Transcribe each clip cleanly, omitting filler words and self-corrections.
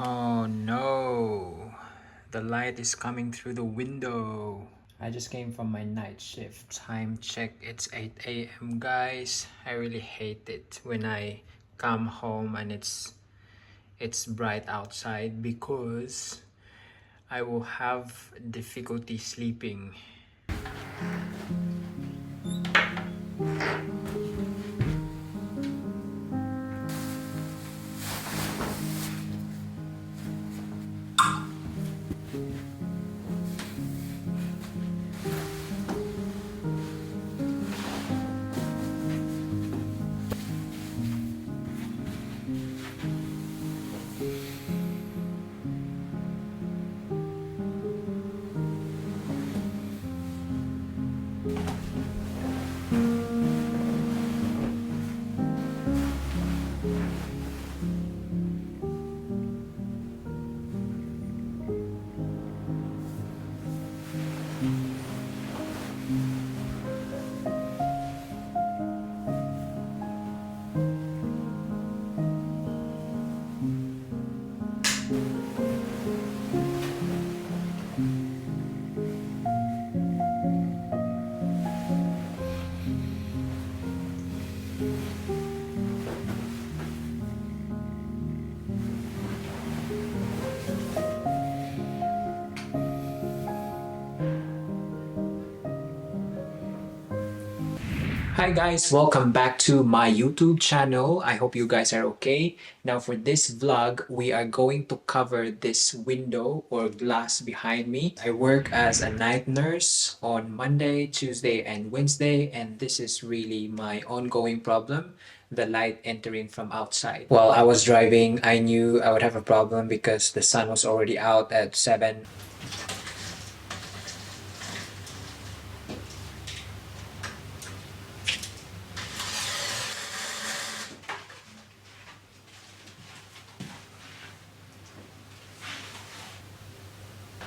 Oh no, the light is coming through the window. I just came from my night shift. Time check, it's 8 a.m. guys. I really hate it when I come home and it's bright outside because I will have difficulty sleeping. Hi guys, welcome back to my YouTube channel. I hope you guys are okay. Now for this vlog, we are going to cover this window or glass behind me. I work as a night nurse on Monday, Tuesday, and Wednesday, and this is really my ongoing problem, the light entering from outside. While I was driving, I knew I would have a problem because the sun was already out at 7.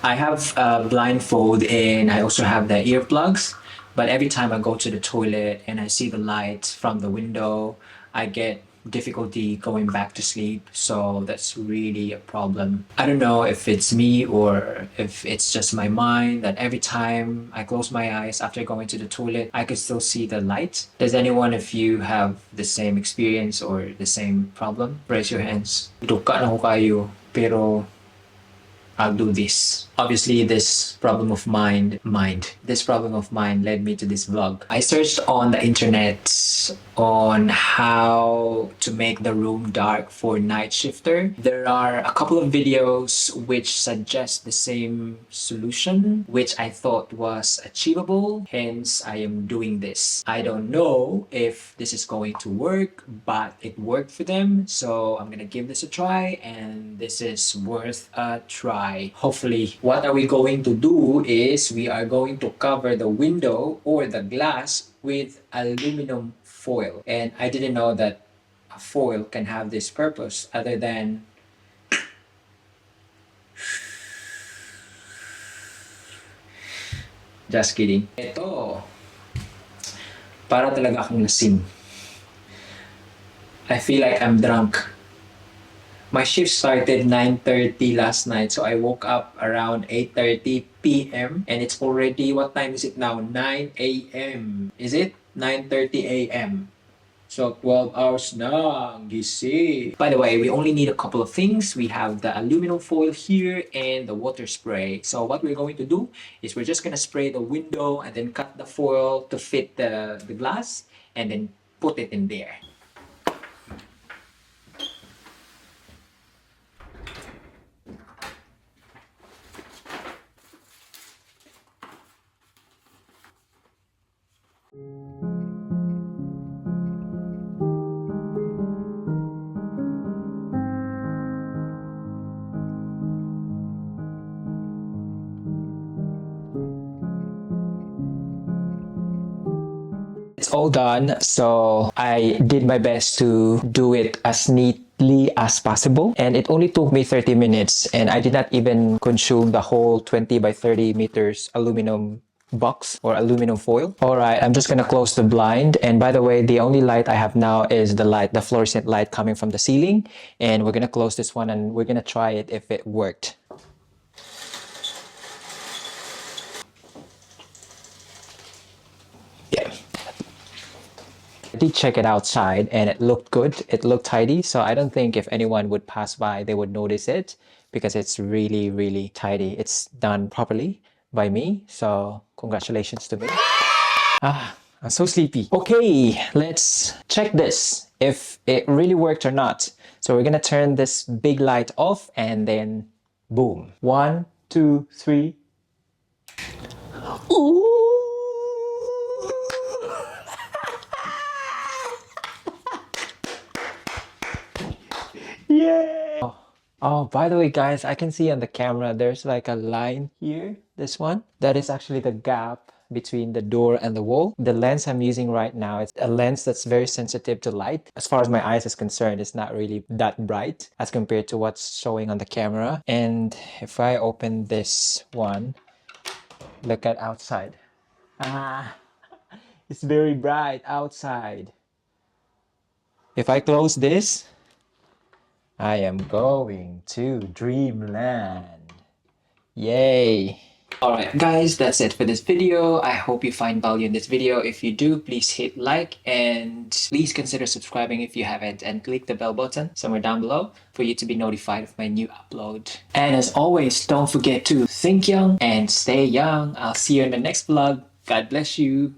I have a blindfold and I also have the earplugs. But every time I go to the toilet and I see the light from the window, I get difficulty going back to sleep. So that's really a problem. I don't know if it's me or if it's just my mind that every time I close my eyes after going to the toilet, I can still see the light. Does anyone of you have the same experience or the same problem? Raise your hands. Duka na ko kayo, pero I'll do this. Obviously, this problem of mine led me to this vlog. I searched on the internet on how to make the room dark for night shifter. There are a couple of videos which suggest the same solution, which I thought was achievable. Hence, I am doing this. I don't know if this is going to work, but it worked for them. So I'm gonna give this a try, and this is worth a try. Hopefully, what are we going to do is we are going to cover the window or the glass with aluminum foil. And I didn't know that a foil can have this purpose other than just kidding. Ito, para talaga akong lasing. I feel like I'm drunk. My shift started 9:30 last night, so I woke up around 8:30 p.m. and it's already, what time is it now? 9 a.m. Is it? 9:30 a.m. So 12 hours na ang gising. By the way, we only need a couple of things. We have the aluminum foil here and the water spray. So what we're going to do is we're just gonna spray the window and then cut the foil to fit the glass and then put it in there. It's all done, so I did my best to do it as neatly as possible, and it only took me 30 minutes, and I did not even consume the whole 20 by 30 meters aluminum box or aluminum foil. All right, I'm just gonna close the blind. And by the way, the only light I have now is the fluorescent light coming from the ceiling. And we're gonna close this one and we're gonna try it if it worked. Yeah. I did check it outside and it looked good. It looked tidy. So I don't think if anyone would pass by, they would notice it because it's really, really tidy. It's done properly by me. So congratulations to me. I'm so sleepy. Okay, let's check this if it really worked or not. So we're gonna turn this big light off and then boom. 1, 2, 3. Ooh. Yeah. Oh, by the way, guys, I can see on the camera there's like a line here. This one. That is actually the gap between the door and the wall. The lens I'm using right now, it's a lens that's very sensitive to light. As far as my eyes is concerned, it's not really that bright as compared to what's showing on the camera. And if I open this one, look at outside. It's very bright outside. If I close this, I am going to dreamland. Yay! Alright guys, that's it for this video. I hope you find value in this video. If you do, please hit like and please consider subscribing if you haven't and click the bell button somewhere down below for you to be notified of my new upload. And as always, don't forget to think young and stay young. I'll see you in the next vlog. God bless you.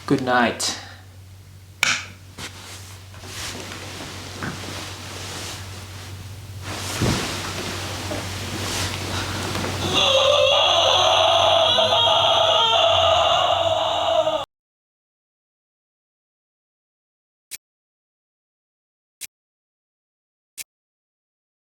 Good night.